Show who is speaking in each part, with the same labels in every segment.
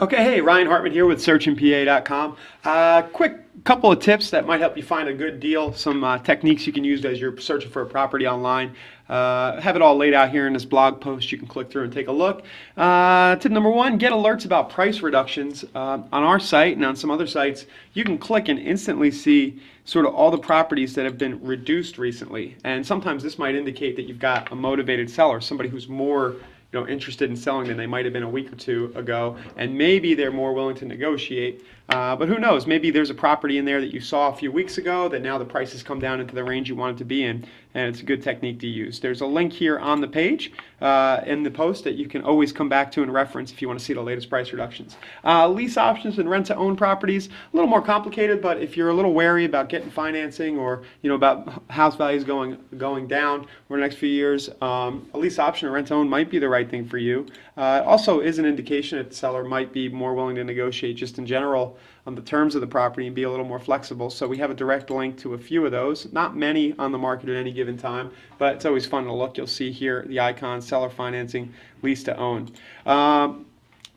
Speaker 1: Okay, hey, Ryan Hartman here with searchinpa.com. Quick couple of tips that might help you find a good deal, some techniques you can use as you're searching for a property online. Have it all laid out here in this blog post. You can click through and take a look. Tip number one, get alerts about price reductions. On our site and on some other sites, you can click and instantly see sort of all the properties that have been reduced recently. And sometimes this might indicate that you've got a motivated seller, somebody who's more interested in selling than they might have been a week or two ago, and maybe they're more willing to negotiate. But who knows? Maybe there's a property in there that you saw a few weeks ago that now the price has come down into the range you want it to be in, and it's a good technique to use. There's a link here on the page in the post that you can always come back to and reference if you want to see the latest price reductions. Lease options and rent-to-own properties, a little more complicated, but if you're a little wary about getting financing or about house values going down over the next few years, a lease option or rent-to-own might be the right thing for you. It also is an indication that the seller might be more willing to negotiate just in general on the terms of the property and be a little more flexible. So we have a direct link to a few of those. Not many on the market at any given time, but it's always fun to look. You'll see here the icon, seller financing, lease to own.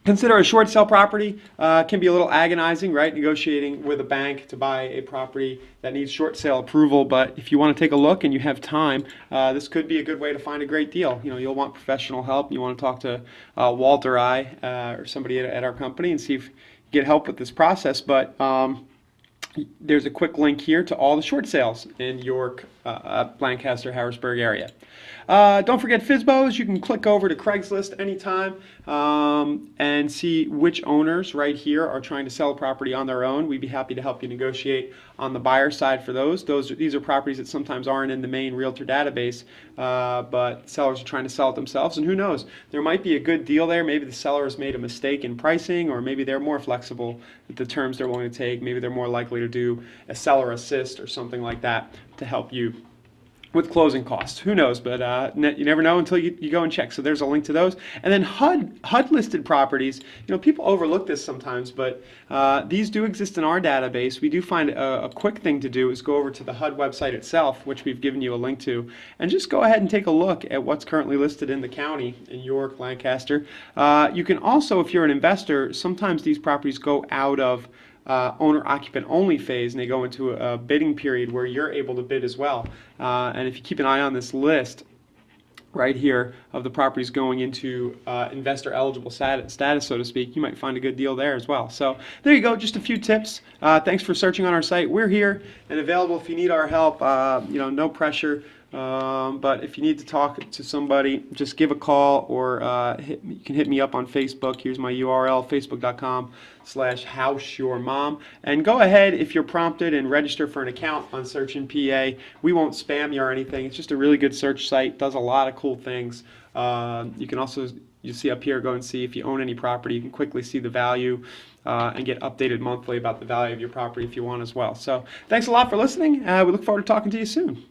Speaker 1: Consider a short sale property can be a little agonizing, right? Negotiating with a bank to buy a property that needs short sale approval. But if you want to take a look and you have time, this could be a good way to find a great deal. You'll want professional help. You want to talk to Walter or somebody at our company and see if you get help with this process. But there's a quick link here to all the short sales in York, Lancaster, Harrisburg area. Don't forget FSBOs. You can click over to Craigslist anytime and see which owners right here are trying to sell a property on their own. We'd be happy to help you negotiate on the buyer side for those. These are properties that sometimes aren't in the main realtor database, but sellers are trying to sell it themselves. And who knows? There might be a good deal there. Maybe the seller has made a mistake in pricing, or maybe they're more flexible with the terms they're willing to take. Maybe they're more likely to do a seller assist or something like that to help you with closing costs. Who knows? But you never know until you go and check. So there's a link to those. And then HUD listed properties. People overlook this sometimes, but these do exist in our database. We do find a quick thing to do is go over to the HUD website itself, which we've given you a link to, and just go ahead and take a look at what's currently listed in the county in York, Lancaster. You can also, if you're an investor, sometimes these properties go out of owner-occupant only phase, and they go into a bidding period where you're able to bid as well. And if you keep an eye on this list right here of the properties going into investor eligible status, so to speak, you might find a good deal there as well. So there you go, just a few tips. Thanks for searching on our site. We're here and available if you need our help. No pressure. But if you need to talk to somebody, just give a call, or you can hit me up on Facebook. Here's my URL, facebook.com/houseyourmom. And go ahead, if you're prompted, and register for an account on Searchin PA. We won't spam you or anything. It's just a really good search site. Does a lot of cool things. You can also, you see up here, go and see if you own any property. You can quickly see the value and get updated monthly about the value of your property if you want as well. So thanks a lot for listening. We look forward to talking to you soon.